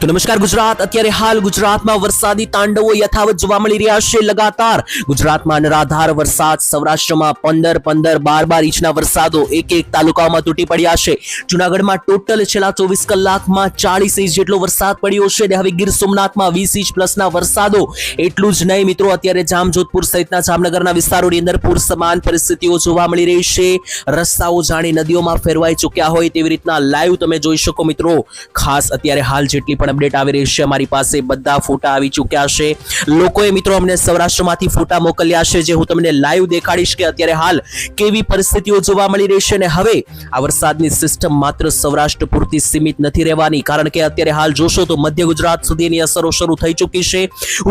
તો નમસ્કાર ગુજરાત, અત્યારે હાલ ગુજરાતમાં વરસાદી તાંડવો યથાવત જોવા મળી રહ્યા છે. લગાતાર ગુજરાતમાં અનરાધાર વરસાદ, સૌરાષ્ટ્રમાં 15-12 ઇંચના વરસાદો એક તાલુકાઓમાં તૂટી પડ્યા છે. જૂનાગઢમાં ટોટલ છેલ્લા 24 કલાકમાં 40 ઇંચ જેટલો વરસાદ પડ્યો છે અને હવે ગીર સોમનાથમાં 20 ઇંચ પ્લસના વરસાદો. એટલું જ નહીં મિત્રો, અત્યારે જામજોધપુર સહિતના જામનગરના વિસ્તારોની અંદર પૂર સમાન પરિસ્થિતિઓ જોવા મળી રહી છે. રસ્તાઓ જાણે નદીઓમાં ફેરવાઈ ચૂક્યા હોય તેવી રીતના લાઈવ તમે જોઈ શકો મિત્રો. ખાસ અત્યારે હાલ જેટલી પણ અપડેટ આવી રહી છે અમારી પાસે બધા ફોટા આવી ચૂક્યા છે. લોકોએ મિત્રો અમને સૌરાષ્ટ્રમાંથી ફોટા મોકલ્યા છે જે હું તમને લાઈવ દેખાડીશ કે અત્યારે હાલ કેવી પરિસ્થિતિઓ જોવા મળી રહી છે. અને હવે આ વરસાદની સિસ્ટમ માત્ર સૌરાષ્ટ્ર પૂરતી સીમિત નથી રહેવાની, કારણ કે અત્યારે હાલ જોશો તો મધ્ય ગુજરાત સુધીની અસરો શરૂ થઈ ચૂકી છે.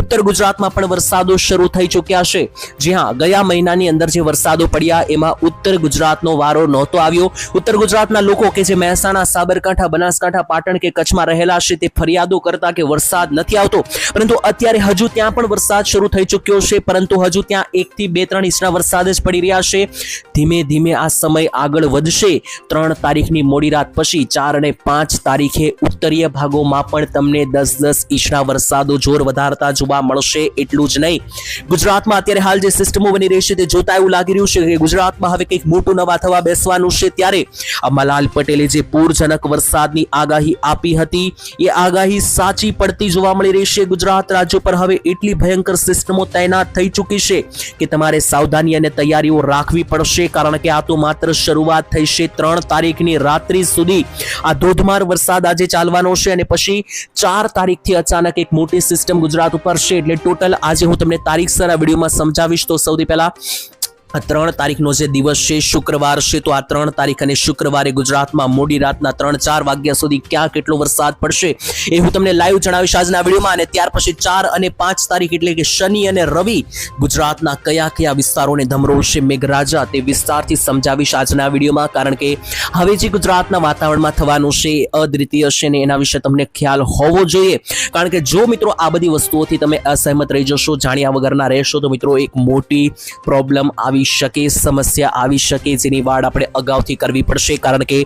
ઉત્તર ગુજરાતમાં પણ વરસાદો શરૂ થઈ ચૂક્યા છે. જી હા, ગયા મહિનાની અંદર જે વરસાદો પડ્યા એમાં ઉત્તર ગુજરાતનો વારો નહોતો આવ્યો. ઉત્તર ગુજરાતના લોકો કે જે મહેસાણા, સાબરકાંઠા, બનાસકાંઠા, પાટણ કે કચ્છમાં રહેલા છે તે ફરિયાદો કરતા કે વરસાદ નથી આવતો, પરંતુ અત્યારે હજુ ત્યાં પણ વરસાદ શરૂ થઈ ચૂક્યો છે. પરંતુ હજુ ત્યાં 1 થી 2-3 ઇંચના વરસાદ જ પડી રહ્યા છે. ધીમે ધીમે આ સમય આગળ વધશે. 3 તારીખની મોડી રાત પછી 4 અને 5 તારીખે ઉત્તરીય ભાગોમાં પણ તમને 10-10 ઇંચના વરસાદો જોર વધારતા જોવા મળશે. એટલું જ નહીં, ગુજરાતમાં અત્યારે હાલ જે સિસ્ટમો બની રહી છે તે જોતા એવું લાગી રહ્યું છે કે ગુજરાતમાં હવે કંઈક મોટું નવા થવા બેસવાનું છે. ત્યારે અંબાલાલ પટેલે જે પૂરજનક વરસાદની આગાહી આપી હતી એ આગાહી સાચી પડતી જોવા મળી રહી છે. ગુજરાત રાજ્ય પર હવે એટલી ભયંકર સિસ્ટમો તૈનાત થઈ ચૂકી છે કે તમારે સાવધાની અને તૈયારીઓ રાખવી પડશે, કારણ કે આ તો માત્ર શરૂઆત થઈ છે. 3 તારીખની રાત્રિ સુધી આ ધોધમાર વરસાદ આજે ચાલવાનો છે અને પછી 4 તારીખથી અચાનક એક મોટી સિસ્ટમ ગુજરાત ઉપર છે. એટલે ટોટલ આજે હું તમને તારીખસર આ વિડીયોમાં સમજાવીશ. તો સૌથી પહેલા 3 તારીખનો જે દિવસ છે શુક્રવાર છે, તો આ 3 તારીખ અને શુક્રવારે ગુજરાતમાં મોડી રાતના 3-4 વાગ્યા સુધી ક્યાં કેટલો વરસાદ પડશે એ હું તમને લાઈવ જણાવીશ આજના વિડીયોમાં. અને ત્યાર પછી 4 અને 5 તારીખ એટલે કે શનિ અને રવિ ગુજરાતના કયા વિસ્તારોને ધમરોળશે મેઘરાજા તે વિસ્તારથી સમજાવીશ આજના વિડીયોમાં, કારણ કે હવે જે ગુજરાતના વાતાવરણમાં થવાનું છે એ અદ્વિતીય છે ને એના વિશે તમને ખ્યાલ હોવો જોઈએ. કારણ કે જો મિત્રો આ બધી વસ્તુઓથી તમે અસહમત રહી જશો, જાણ્યા વગરના રહેશો, તો મિત્રો એક મોટી પ્રોબ્લેમ આવી શકે, સમસ્યા આવી શકે, જેની વાડ આપણે અગાઉથી કરવી પડશે. કારણ કે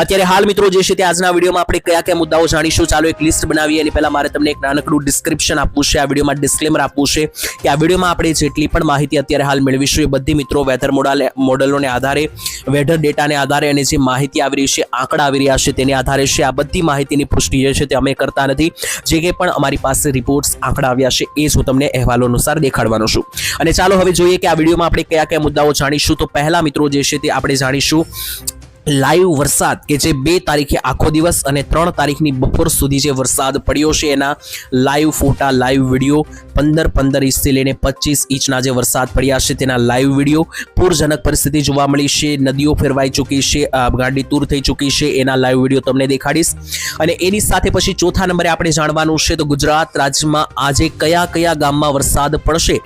અત્યારે હાલ મિત્રો જે છે તે આજના વિડીયોમાં આપણે કયા મુદ્દાઓ જાણીશું. ચાલો એક લિસ્ટ બનાવીએ. અને પહેલા મારે તમને એક નાનકડું ડિસ્ક્રિપ્શન આપવું છે, આ વિડીયોમાં ડિસ્ક્લેમર આપવું છે કે આ વિડીયોમાં આપણે જેટલી પણ માહિતી અત્યારે હાલ મેળવીશું એ બધી મિત્રો વેધર મોડેલોને આધારે, વેધર ડેટાને આધારે અને જે માહિતી આવી રહી છે, આંકડા આવી રહ્યા છે તેને આધારે છે. આ બધી માહિતીની પુષ્ટિ જે છે તે અમે કરતા નથી. જે કંઈ પણ અમારી પાસે રિપોર્ટ્સ, આંકડા આવ્યા છે એ હું તમને અહેવાલો અનુસાર દેખાડવાનો છું. અને ચાલો હવે જોઈએ કે આ વિડીયોમાં આપણે કયા મુદ્દાઓ જાણીશું. તો પહેલા મિત્રો જે છે તે આપણે જાણીશું લાઈવ વરસાદ કે જે 2 તારીખે આખો દિવસ અને 3 તારીખની બપોર સુધી જે વરસાદ પડ્યો છે એના લાઈવ ફોટા, લાઈવ વિડીયો. 15 ઇંચથી લઈને 25 ઇંચના જે વરસાદ પડ્યા છે તેના લાઈવ વિડીયો. પૂરજનક પરિસ્થિતિ જોવા મળી છે, નદીઓ ફેરવાઈ ચૂકી છે, ગાડી તૂર થઈ ચૂકી છે, એના લાઈવ વિડીયો તમને દેખાડીશ. અને એની સાથે પછી ચોથા નંબરે આપણે જાણવાનું છે તો ગુજરાત રાજ્યમાં આજે કયા ગામમાં વરસાદ પડશે,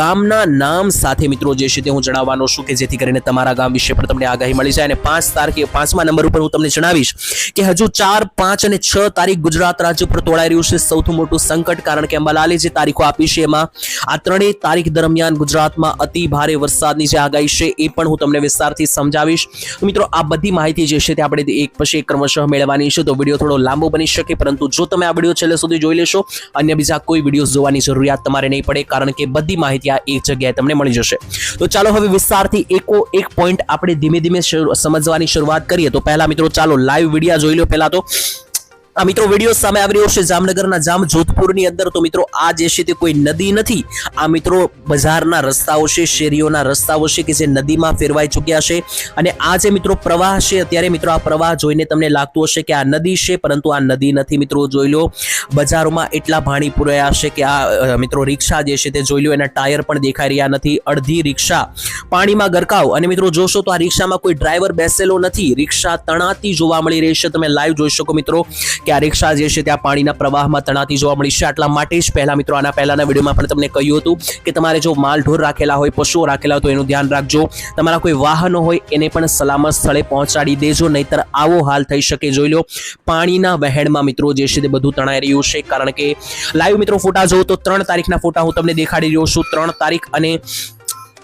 ગામના નામ સાથે મિત્રો જે છે તે હું જણાવવાનો છું કે જેથી કરીને તમારા ગામ વિશે પણ તમને આગાહી મળી જાય. અને 5 તારીખે 5મા નંબર ઉપર હું તમને જણાવીશ કે હજુ 4, 5 અને 6 તારીખ ગુજરાત રાજ્ય પર તોડાઈ રહ્યું છે સૌથી મોટું સંકટ, કારણ કે અંબાલાલે જે તારીખો આપી છે એમાં આ 3 તારીખ દરમિયાન ગુજરાતમાં અતિ ભારે વરસાદની જે આગાહી છે એ પણ હું તમને વિસ્તારથી સમજાવીશ. મિત્રો આ બધી માહિતી જે છે તે આપણે એક પછી એક ક્રમશઃ મેળવવાની છે, તો વિડીયો થોડો લાંબો બની શકે, પરંતુ જો તમે આ વિડીયો છેલ્લે સુધી જોઈ લેશો અન્ય બીજા કોઈ વિડીયો જોવાની જરૂરિયાત તમારે નહીં પડે, કારણ કે બધી માહિતી આ એક જગ્યાએ તમને મળી જશે. તો ચાલો હવે વિસ્તારથી એક પોઈન્ટ આપણે ધીમે ધીમે સમજવાની શરૂઆત કરીએ. તો પહેલા મિત્રો ચાલો લાઈવ વિડીયો જોઈ લો. પહેલા તો આ મિત્રો વિડીયો સામે આવી રહ્યો છે જામનગરના જામજોધપુરની અંદર. તો મિત્રો આ જે છે તે કોઈ નદી નથી, આ મિત્રો બજારના રસ્તાઓ છે, શેરીઓના રસ્તાઓ છે કે જે નદીમાં ફેરવાઈ ચૂક્યા છે. અને આ જે મિત્રો પ્રવાહ છે, અત્યારે મિત્રો આ પ્રવાહ જોઈને તમને લાગતું હશે કે આ નદી છે, પરંતુ આ નદી નથી મિત્રો. જોઈ લો બજારોમાં એટલા પાણી પુરાયા છે કે આ મિત્રો રિક્ષા જે છે તે જોઈ લો એના ટાયર પણ દેખાઈ રહ્યા નથી, અડધી રિક્ષા પાણીમાં ગરકાવ. અને મિત્રો જોશો તો આ રિક્ષામાં કોઈ ડ્રાઈવર બેસેલો નથી, રિક્ષા તણાતી જોવા મળી રહી છે. તમે લાઈવ જોઈ શકો મિત્રો કે આ રિક્ષા જે છે ત્યાં પાણીના પ્રવાહમાં તણાતી જોવા મળી છે. આટલા માટે જ પહેલા મિત્રો આના પહેલાના વિડીયોમાં પણ તમને કહ્યું હતું કે તમારે જો માલઢોર રાખેલા હોય, પશુઓ રાખેલા હોય તો એનું ધ્યાન રાખજો. તમારા કોઈ વાહનો હોય એને પણ સલામત સ્થળે પહોંચાડી દેજો, નહીતર આવો હાલ થઈ શકે. જોઈ લો પાણીના વહેણમાં મિત્રો જે છે તે બધું તણાઈ રહ્યું છે. કારણ કે લાઈવ મિત્રો ફોટા જોઉં તો 3 તારીખના ફોટા હું તમને દેખાડી રહ્યો છું. 3 તારીખ અને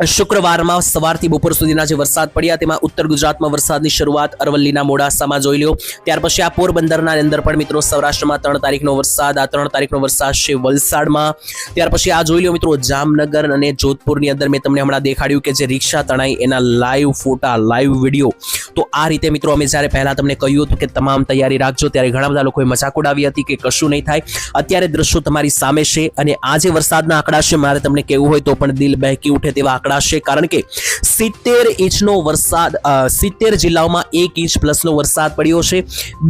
શુક્રવારમાં સવારથી બપોર સુધીના જે વરસાદ પડ્યા તેમાં ઉત્તર ગુજરાતમાં વરસાદની શરૂઆત અરવલ્લીના મોડાસામાં જોઈ લ્યો. ત્યાર પછી આ પોરબંદરના અંદર પણ મિત્રો સૌરાષ્ટ્રમાં 3 તારીખનો વરસાદ, આ 3 તારીખનો વરસાદ છે વલસાડમાં. ત્યાર પછી આ જોઈ લો મિત્રો જામનગર અને જોધપુરની અંદર મેં તમને હમણાં દેખાડ્યું કે જે રિક્ષા તણાઈ એના લાઈવ ફોટા, લાઈવ વિડીયો. તો આ રીતે મિત્રો અમે જ્યારે પહેલા તમને કહ્યું હતું કે તમામ તૈયારી રાખજો, ત્યારે ઘણા બધા લોકોએ મજાક ઉડાવી હતી કે કશું નહીં થાય. અત્યારે દ્રશ્યો તમારી સામે છે અને આ જે વરસાદના આંકડા છે મારે તમને કહેવું હોય તો પણ દિલ બહેકી ઉઠે તેવા આંકડા છે, કારણ કે 70 ઇંચનો વરસાદ, 70 જિલ્લાઓમાં 1 ઇંચ પ્લસનો વરસાદ પડ્યો છે.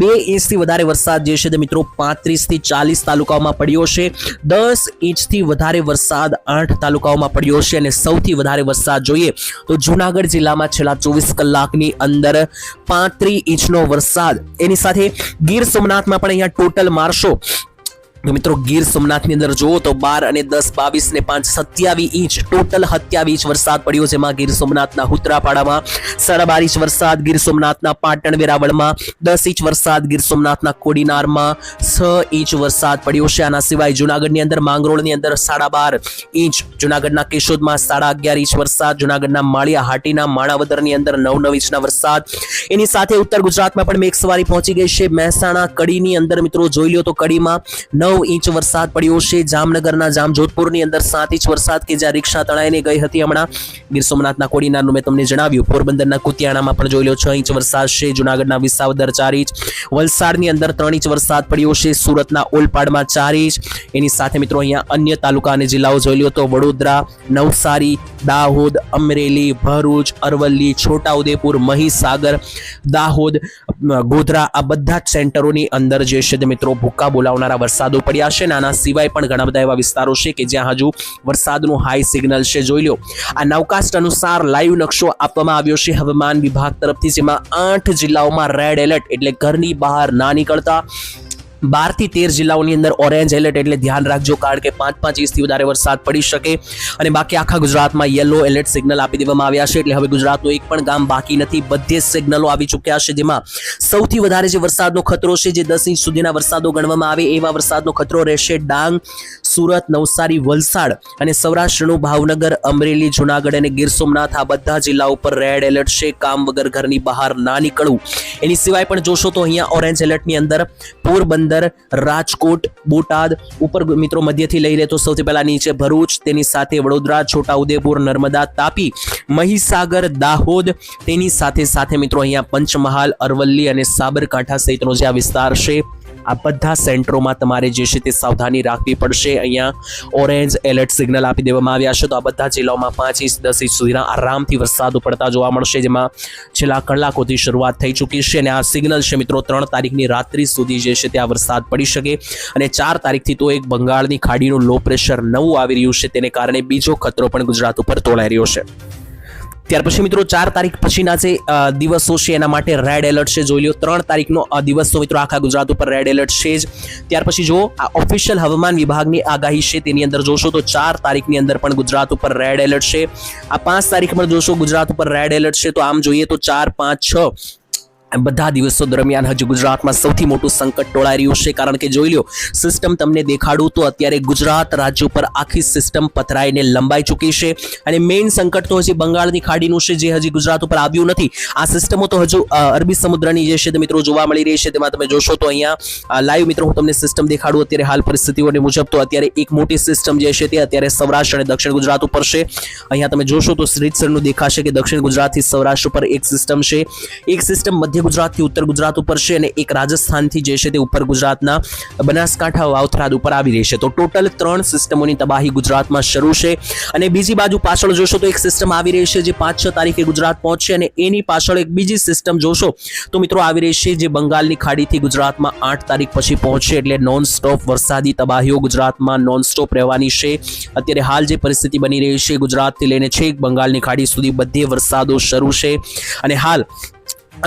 2 ઇંચથી વધારે વરસાદ જે છે તે મિત્રો 35 થી 40 તાલુકાઓમાં પડ્યો છે. 10 ઇંચથી વધારે વરસાદ 8 તાલુકાઓમાં પડ્યો છે અને સૌથી વધારે વરસાદ જોઈએ તો જૂનાગઢ જિલ્લામાં છેલ્લા 24 કલાકની અંદર 35 ઇંચનો વરસાદ. એની સાથે ગીર સોમનાથમાં પણ અહીંયા ટોટલ મારશો તો મિત્રો ગીર સોમનાથની અંદર જુઓ તો 12 અને 10, 22 ને 5, 27 ઇંચ, ટોટલ 27 ઇંચ વરસાદ પડ્યો. જેમાં ગીર સોમનાથના હુત્રાપાડામાં 12.5 ઇંચ વરસાદ, ગીર સોમનાથના પાટણ વેરાવળમાં 10 ઇંચ વરસાદ, ગીર સોમનાથના કોડીનારમાં 6 ઇંચ વરસાદ પડ્યો છે. આના સિવાય જૂનાગઢની અંદર માંગરોળની અંદર 12.5 ઇંચ, જૂનાગઢના કેશોદમાં 11.5 ઇંચ વરસાદ, જૂનાગઢના માળિયા હાટીના માણાવદરની અંદર 9 ઇંચના વરસાદ. એની સાથે ઉત્તર ગુજરાતમાં પણ મેઘસવારી પહોંચી ગઈ છે. મહેસાણા કડીની અંદર મિત્રો જોઈ લો તો કડીમાં 9 ઇંચ વરસાદ પડ્યો છે. જામનગરના જામજોધપુરની અંદર 7 ઇંચ વરસાદ કે જ્યાં રિક્ષા તણાઈને ગઈ હતી હમણાં. ગીર સોમનાથના કોડીનારનું મેં તમને જણાવ્યું. પોરબંદરના કુતિયાણામાં પણ જોઈ લો 6 ઇંચ વરસાદ છે. જૂનાગઢના વિસાવદર 4 ઇંચ, વલસાડની અંદર 3 ઇંચ વરસાદ પડ્યો છે. સુરતના ઓલપાડમાં 4 ઇંચ. એની સાથે મિત્રો અહીંયા અન્ય તાલુકા અને જિલ્લાઓ જોઈ લો તો વડોદરા, નવસારી, દાહોદ, અમરેલી, ભરૂચ, અરવલ્લી, છોટાઉદેપુર, મહીસાગર, દાહોદ, ગોધરા, આ બધા જ સેન્ટરોની અંદર જે છે તે મિત્રો ભૂક્કા બોલાવનારા વરસાદો પડ્યા છે. આના સિવાય પણ ઘણા બધા એવા વિસ્તારો છે કે જ્યાં હજુ વરસાદનું હાઈ સિગ્નલ છે. જોઈ લો આ નાવકાસ્ટ અનુસાર લાઈવ નકશો આપવામાં આવ્યો છે હવામાન વિભાગ તરફથી, જેમાં 8 જિલ્લાઓમાં રેડ એલર્ટ એટલે ઘરની બહાર ના નીકળતા. 12 થી 13 જિલ્લાઓની અંદર ઓરેન્જ એલર્ટ એટલે ધ્યાન રાખજો, કારણ કે 5 ઇંચથી વધારે વરસાદ પડી શકે. અને બાકી આખા ગુજરાતમાં યલો એલર્ટ સિગ્નલ આપી દેવામાં આવ્યા છે. એટલે હવે ગુજરાતનું એક પણ ગામ બાકી નથી, બધે સિગ્નલો આવી ચૂક્યા છે. જેમાં સૌથી વધારે જે વરસાદનો ખતરો છે, જે 10 ઇંચ સુધીના વરસાદો ગણવામાં આવે એવા વરસાદનો ખતરો રહેશે ડાંગ, સુરત, નવસારી, વલસાડ અને સૌરાષ્ટ્રનું ભાવનગર, અમરેલી, જૂનાગઢ અને ગીર સોમનાથ. આ બધા જિલ્લાઓ પર રેડ એલર્ટ છે. કામ વગર ઘરની બહાર ના નીકળવું. એની સિવાય પણ જોશો તો અહીંયા ઓરેન્જ એલર્ટની અંદર પોરબંદર, રાજકોટ, બોટાદ, ઉપર મિત્રો મધ્યથી લઈ લે તો સૌથી પહેલા નીચે ભરૂચ, તેની સાથે વડોદરા, છોટાઉદેપુર, નર્મદા, તાપી, મહીસાગર, દાહોદ, તેની સાથે સાથે મિત્રો અહીંયા પંચમહાલ, અરવલ્લી અને સાબરકાંઠા સહિતનો જે આ વિસ્તાર છે આ બધા સેન્ટરોમાં તમારે જે છે તે સાવધાની રાખવી પડશે. અહીંયા ઓરેન્જ એલર્ટ સિગ્નલ આપી દેવામાં આવ્યા છે. તો આ બધા જિલ્લાઓમાં 5 ઇંચ 10 ઇંચ સુધીના આરામથી વરસાદ પડતા જોવા મળશે, જેમાં છેલ્લા કલાકોથી શરૂઆત થઈ ચૂકી છે. અને આ સિગ્નલ છે મિત્રો 3 તારીખની રાત્રિ સુધી જે છે ત્યાં વરસાદ પડી શકે. અને 4 તારીખથી તો એક બંગાળની ખાડીનું લો પ્રેશર નવું આવી રહ્યું છે, તેને કારણે બીજો ખતરો પણ ગુજરાત ઉપર તોળાઈ રહ્યો છે. ત્યાર પછી મિત્રો 4 તારીખ પછીના જે દિવસો છે એના માટે રેડ એલર્ટ છે. જોઈ લો 3 તારીખનો દિવસ તો મિત્રો આખા ગુજરાત ઉપર રેડ એલર્ટ છે જ. ત્યાર પછી જો આ ઓફિશિયલ હવામાન વિભાગની આગાહી છે તેની અંદર જોશો તો 4 તારીખની અંદર પણ ગુજરાત ઉપર રેડ એલર્ટ છે. આ 5 તારીખ પણ જોશો ગુજરાત ઉપર રેડ એલર્ટ છે. તો આમ જોઈએ તો 4, 5, 6 બધા દિવસો દરમિયાન હજુ ગુજરાતમાં સૌથી મોટું સંકટ ટોળાઈ રહ્યું છે, કારણ કે જોઈ લો સિસ્ટમ તમને દેખાડું તો અત્યારે ગુજરાત રાજ્ય ઉપર આખી સિસ્ટમ પથરાઈને લંબાઈ ચૂકી છે. અને મેઇન સંકટ તો હજી બંગાળની ખાડીનું છે, જે હજી ગુજરાત ઉપર આવ્યું નથી. આ સિસ્ટમો તો હજુ અરબી સમુદ્રની જે છે તે મિત્રો જોવા મળી રહી છે. તેમાં તમે જોશો તો અહીંયા લાઈવ મિત્રો હું તમને સિસ્ટમ દેખાડું અત્યારે હાલ પરિસ્થિતિઓને મુજબ. તો અત્યારે એક મોટી સિસ્ટમ જે છે તે અત્યારે સૌરાષ્ટ્ર અને દક્ષિણ ગુજરાત ઉપર છે. અહીંયા તમે જોશો તો રીતસરનું દેખાશે કે દક્ષિણ ગુજરાતથી સૌરાષ્ટ્ર ઉપર એક સિસ્ટમ છે, એક સિસ્ટમ મધ્ય ગુજરાતથી ઉત્તર ગુજરાત ઉપર છે અને એક રાજસ્થાનથી જે છે તે ઉપર ગુજરાતના બનાસકાંઠા વાવથરાદ ઉપર આવી રહી છે. તો ટોટલ 3 સિસ્ટમોની તબાહી ગુજરાતમાં શરૂ છે. અને બીજી બાજુ પાછળ જોશો તો એક સિસ્ટમ આવી રહી છે જે 5-6 તારીખે ગુજરાત પહોંચશે, અને એની પાછળ એક બીજી સિસ્ટમ જોશો તો મિત્રો આવી રહી છે જે બંગાળની ખાડીથી ગુજરાતમાં 8 તારીખ પછી પહોંચશે. એટલે નોન સ્ટોપ વરસાદી તબાહીઓ ગુજરાતમાં નોન સ્ટોપ રહેવાની છે. અત્યારે હાલ જે પરિસ્થિતિ બની રહી છે ગુજરાતથી લઈને છેક બંગાળની ખાડી સુધી બધે વરસાદો શરૂ છે. અને હાલ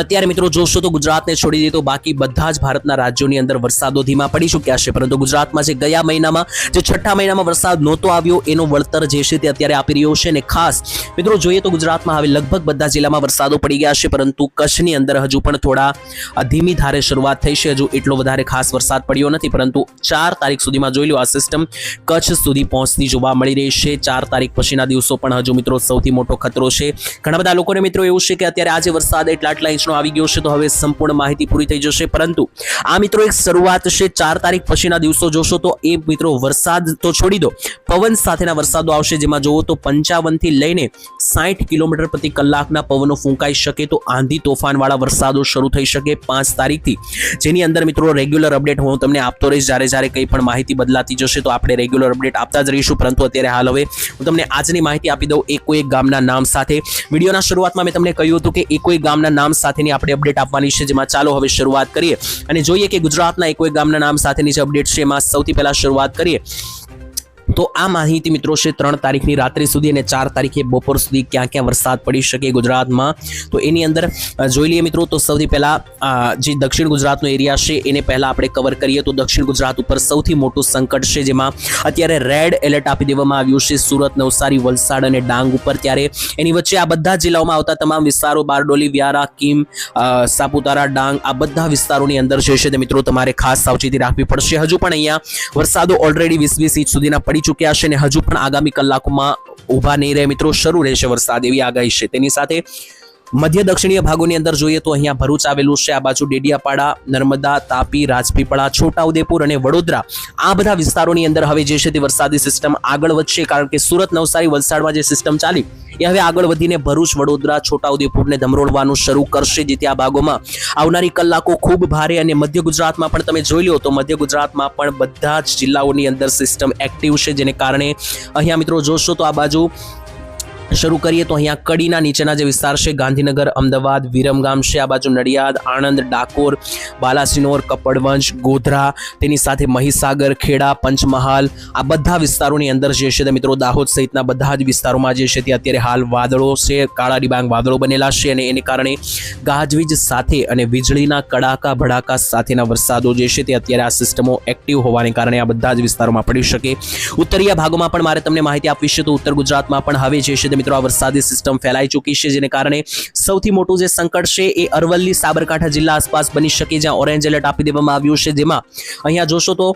અત્યારે મિત્રો જોશો તો ગુજરાતને છોડી દે તો બાકી બધા જ ભારતના રાજ્યોની અંદર વરસાદો ધીમા પડી ચૂક્યા છે, પરંતુ ગુજરાતમાં જે ગયા મહિનામાં જે છઠ્ઠા મહિનામાં વરસાદ નહોતો આવ્યો એનો વળતર જે છે તે અત્યારે આપી રહ્યો છે. અને ખાસ મિત્રો જોઈએ તો ગુજરાતમાં હવે લગભગ બધા જિલ્લામાં વરસાદો પડી ગયા છે, પરંતુ કચ્છની અંદર હજુ પણ થોડા ધીમી ધારે શરૂઆત થઈ છે. હજુ એટલો વધારે ખાસ વરસાદ પડ્યો નથી, પરંતુ 4 તારીખ સુધીમાં જોઈ લો આ સિસ્ટમ કચ્છ સુધી પહોંચતી જોવા મળી રહી છે. 4 તારીખ પછીના દિવસો પણ હજુ મિત્રો સૌથી મોટો ખતરો છે. ઘણા બધા લોકોને મિત્રો એવું છે કે અત્યારે આજે વરસાદ એટલા ઇંચનો આવી ગયો છે તો હવે સંપૂર્ણ માહિતી પૂરી થઈ જશે, પરંતુ આ મિત્રો એક શરૂઆત છે. 4 તારીખ પછીના દિવસો જોશો તો એ મિત્રો વરસાદ તો છોડી દો, પવન સાથેના વરસાદો આવશે, જેમાં જોવો તો 55 થી લઈને 60 કિલોમીટર પ્રતિ કલાકના પવનો ફૂંકાઈ શકે, તો આંધી તોફાન વાળા વરસાદો શરૂ થઈ શકે 5 તારીખથી, જેની અંદર મિત્રો રેગ્યુલર અપડેટ હું તમને આપતો રહીશ. જ્યારે કંઈ પણ માહિતી બદલાતી જશે તો આપણે રેગ્યુલર અપડેટ આપતા જ રહીશું, પરંતુ અત્યારે હાલ હવે હું તમને આજની માહિતી આપી દઉં એક ગામના નામ સાથે. વિડીયોના શરૂઆતમાં મેં તમને કહ્યું હતું કે એક ગામના નામ સાથેની આપણે અપડેટ આપવાની છે, જેમાં ચાલો હવે શરૂઆત કરીએ અને જોઈએ કે ગુજરાતના એક ગામના નામ સાથેની જે અપડેટ છે એમાં સૌથી પહેલા શરૂઆત કરીએ તો આ માહિતી મિત્રો છે 3 તારીખની રાત્રિ સુધી અને 4 તારીખે બપોર સુધી ક્યાં ક્યાં વરસાદ પડી શકે ગુજરાતમાં, તો એની અંદર જોઈ લઈએ મિત્રો. તો સૌથી પહેલા જે દક્ષિણ ગુજરાતનો એરિયા છે એને પહેલા આપણે કવર કરીએ તો દક્ષિણ ગુજરાત ઉપર સૌથી મોટું સંકટ છે, જેમાં અત્યારે રેડ એલર્ટ આપી દેવામાં આવ્યું છે સુરત, નવસારી, વલસાડ અને ડાંગ ઉપર. ત્યારે એની વચ્ચે આ બધા જિલ્લાઓમાં આવતા તમામ વિસ્તારો બારડોલી, વ્યારા, કીમ, સાપુતારા, ડાંગ આ બધા વિસ્તારોની અંદર જે છે તે મિત્રો તમારે ખાસ સાવચેતી રાખવી પડશે. હજુ પણ અહીંયા વરસાદો ઓલરેડી 20 ઇંચ સુધીના પડી ચૂક્યા છે અને હજુ પણ આગામી કલાકોમાં ઊભા નહીં રહે મિત્રો, શરૂ રહેશે વરસાદ એવી આગાહી છે. તેની સાથે મધ્ય દક્ષિણીય ભાગોની અંદર જોઈએ તો અહીંયા ભરૂચ આવેલું છે, આ બાજુ ડેડિયાપાડા, નર્મદા, તાપી, રાજપીપળા, છોટાઉદેપુર અને વડોદરા આ બધા વિસ્તારોની અંદર હવે જે છે તે વરસાદી સિસ્ટમ આગળ વધશે, કારણ કે સુરત, નવસારી, વલસાડમાં જે સિસ્ટમ ચાલી એ હવે આગળ વધીને ભરૂચ, વડોદરા, છોટાઉદેપુરને ધમરોળવાનું શરૂ કરશે, જેથી આ ભાગોમાં આવનારી કલાકો ખૂબ ભારે. અને મધ્ય ગુજરાતમાં પણ તમે જોઈ લો તો મધ્ય ગુજરાતમાં પણ બધા જ જિલ્લાઓની અંદર સિસ્ટમ એક્ટિવ છે, જેને કારણે અહીંયા મિત્રો જોશો તો આ બાજુ શરૂ કરીએ તો અહીંયા કડીના નીચેના જે વિસ્તાર છે ગાંધીનગર, અમદાવાદ, વિરમગામ છે, આ બાજુ નડિયાદ, આણંદ, ડાકોર, બાલાસિનોર, કપડવંજ, ગોધરા, તેની સાથે મહીસાગર, ખેડા, પંચમહાલ આ બધા વિસ્તારોની અંદર જે છે તે મિત્રો દાહોદ સહિતના બધા જ વિસ્તારોમાં જે છે તે અત્યારે હાલ વાદળો છે, કાળા ડિબાંગ વાદળો બનેલા છે અને એને કારણે ગાજવીજ સાથે અને વીજળીના કડાકા ભડાકા સાથેના વરસાદો જે છે તે અત્યારે આ સિસ્ટમો એક્ટિવ હોવાને કારણે આ બધા જ વિસ્તારોમાં પડી શકે. ઉત્તરીય ભાગોમાં પણ મારે તમને માહિતી આપવી છે તો ઉત્તર ગુજરાતમાં પણ હવે જે છે મિત્રો આ વરસાદી સિસ્ટમ ફેલાઈ ચૂકી છે, જેને કારણે સૌથી મોટું જે સંકટ છે એ અરવલ્લી, સાબરકાંઠા જિલ્લા આસપાસ બની શકે, જ્યાં ઓરેન્જ એલર્ટ આપી દેવામાં આવ્યું છે, જેમાં અહીંયા જોશો તો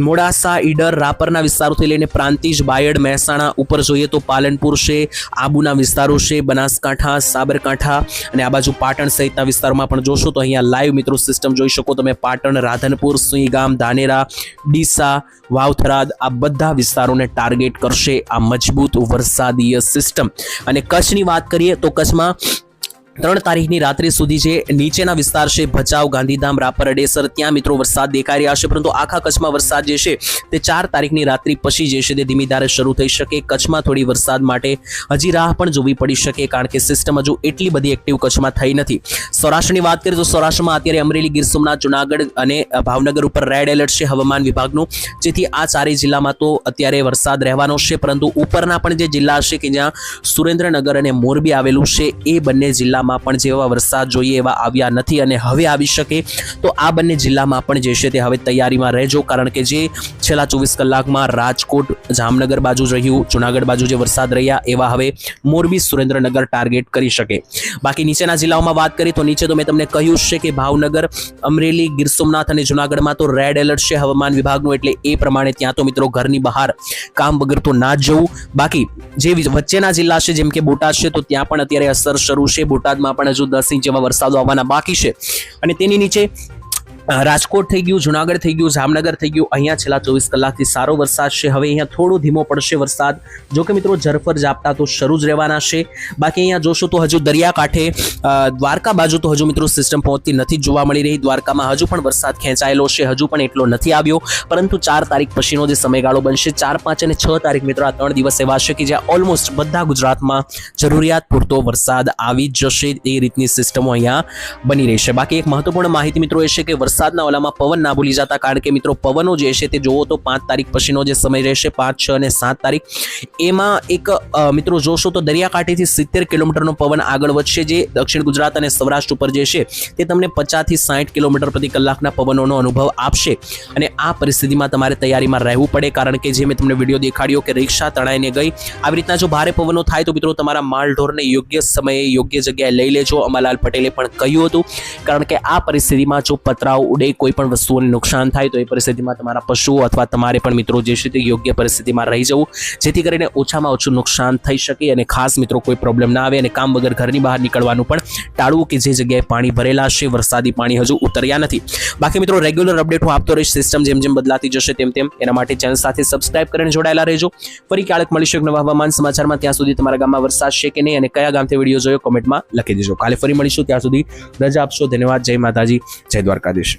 મોડાસા, ઈડર, રાપરના વિસ્તારોથી લઈને પ્રાંતિજ, બાયડ, મહેસાણા ઉપર જોઈએ તો પાલનપુર છે, આબુના વિસ્તારો છે, બનાસકાંઠા, સાબરકાંઠા અને આ બાજુ પાટણ સહિતના વિસ્તારોમાં પણ જોશો તો અહીંયા લાઈવ મિત્રો સિસ્ટમ જોઈ શકો તમે. પાટણ, રાધનપુર, સુઈગામ, ધાનેરા, ડીસા, વાવથરાદ આ બધા વિસ્તારોને ટાર્ગેટ કરશે આ મજબૂત વરસાદીય સિસ્ટમ. અને કચ્છની વાત કરીએ તો કચ્છમાં 3 તારીખની રાત્રિ સુધી જે નીચેના વિસ્તાર છે ભચાઉ, ગાંધીધામ, રાપર, અડેસર ત્યાં મિત્રો વરસાદ દેખાઈ રહ્યા છે, પરંતુ આખા કચ્છમાં વરસાદ જે છે તે 4 તારીખની રાત્રિ પછી જે છે તે ધીમી ધારે શરૂ થઈ શકે. કચ્છમાં થોડી વરસાદ માટે હજી રાહ પણ જોવી પડી શકે, કારણ કે સિસ્ટમ હજુ એટલી બધી એક્ટિવ કચ્છમાં થઈ નથી. સૌરાષ્ટ્રની વાત કરીએ તો સૌરાષ્ટ્રમાં અત્યારે અમરેલી, ગીર સોમનાથ, જુનાગઢ અને ભાવનગર ઉપર રેડ એલર્ટ છે હવામાન વિભાગનું, જેથી આ 4 જિલ્લામાં તો અત્યારે વરસાદ રહેવાનો છે, પરંતુ ઉપરના પણ જે જિલ્લા છે કે જ્યાં સુરેન્દ્રનગર અને મોરબી આવેલું છે એ બંને જિલ્લા પણ જેવા વરસાદ જોઈએ એવા આવ્યા નથી અને હવે આવી શકે, તો આ બંને જિલ્લામાં પણ જે છે તે હવે તૈયારીમાં રહેજો, કારણ કે જે છેલ્લા 24 કલાકમાં રાજકોટ, જામનગર બાજુ રહ્યું, જુનાગઢ બાજુ જે વરસાદ રહ્યા એવા હવે મોરબી, સુરેન્દ્રનગર ટાર્ગેટ કરી શકે. બાકી નીચેના જિલ્લાઓમાં વાત કરીએ તો નીચે તો મેં તમને કહ્યું છે કે ભાવનગર, અમરેલી, ગીર સોમનાથ અને જુનાગઢમાં તો રેડ એલર્ટ છે હવામાન વિભાગનું, એટલે એ પ્રમાણે ત્યાં તો મિત્રો ઘરની બહાર કામ વગર તો ના જ જવું. બાકી જે વચ્ચેના જિલ્લા છે જેમ કે બોટાદ છે તો ત્યાં પણ અત્યારે અસર શરૂ છે, બોટાદમાં પણ હજુ 10 ઇંચ જેવા વરસાદો આવવાના બાકી છે. અને તેની નીચે રાજકોટ થઈ ગયું, જુનાગઢ થઈ ગયું, જામનગર થઈ ગયું, અહીંયા છેલ્લા 24 કલાકથી સારો વરસાદ છે. હવે અહીંયા થોડો ધીમો પડશે વરસાદ, જો કે મિત્રો ઝરફર ઝાપટા તો શરૂ જ રહેવાના છે. બાકી અહીંયા જોશો તો હજુ દરિયાકાંઠે દ્વારકા બાજુ તો હજુ મિત્રો સિસ્ટમ પહોંચતી નથી જોવા મળી રહી. દ્વારકામાં હજુ પણ વરસાદ ખેંચાયેલો છે, હજુ પણ એટલો નથી આવ્યો, પરંતુ 4 તારીખ પછીનો જે સમયગાળો બનશે 4, 5 અને 6 તારીખ મિત્રો આ 3 દિવસ એવા છે કે જ્યાં ઓલમોસ્ટ બધા ગુજરાતમાં જરૂરિયાત પૂરતો વરસાદ આવી જ જશે, એ રીતની સિસ્ટમો અહીંયા બની રહેશે. બાકી એક મહત્વપૂર્ણ માહિતી મિત્રો એ છે કે વરસાદના ઓલામાં પવન ના ભૂલી જતા, કારણ કે મિત્રો પવનો જે છે તે જોવો તો 5 તારીખ પછીનો જે સમય રહેશે, 5, 6 અને 7 તારીખ, એમાં એક મિત્રો જોશો તો દરિયાકાંઠેથી 70 કિલોમીટરનો પવન આગળ વધશે, જે દક્ષિણ ગુજરાત અને સૌરાષ્ટ્ર ઉપર જે છે તે તમને 50 થી 60 કિલોમીટર પ્રતિ કલાકના પવનોનો અનુભવ આપશે. અને આ પરિસ્થિતિમાં તમારે તૈયારીમાં રહેવું પડે, કારણ કે જે મેં તમને વિડીયો દેખાડ્યો કે રિક્ષા તણાઈને ગઈ, આવી રીતના જો ભારે પવનો થાય તો મિત્રો તમારા માલઢોરને યોગ્ય સમયે યોગ્ય જગ્યાએ લઈ લેજો. અંબાલાલ પટેલે પણ કહ્યું હતું, કારણ કે આ પરિસ્થિતિમાં જો પતરાઓ ઉડે, કોઈ પણ વસ્તુઓને નુકસાન થાય તો એ પરિસ્થિતિમાં તમારા પશુઓ અથવા તમારે પણ મિત્રો જે છે તે યોગ્ય પરિસ્થિતિમાં રહી જવું, જેથી કરીને ઓછામાં ઓછું નુકસાન થઈ શકે અને ખાસ મિત્રો કોઈ પ્રોબ્લેમ ના આવે અને કામ વગર ઘરની બહાર નીકળવાનું પણ ટાળવું કે જે જગ્યાએ પાણી ભરેલા છે, વરસાદી પાણી હજુ ઉતર્યા નથી. બાકી મિત્રો રેગ્યુલર અપડેટ હું આપતો રહીશ, સિસ્ટમ જેમ જેમ બદલાતી જશે તેમ તેમ. એના માટે ચેનલ સાથે સબસ્ક્રાઇબ કરીને જોડાયેલા રહેજો. ફરી ક્યારેક મળીશું એક નવા હવામાન સમાચારમાં. ત્યાં સુધી તમારા ગામમાં વરસાદ છે કે નહીં અને કયા ગામથી વિડીયો જોયો કોમેન્ટમાં લખી દેજો. કાલે ફરી મળીશું, ત્યાં સુધી રજા આપશો. ધન્યવાદ. જય માતાજી, જય દ્વારકાધીશ.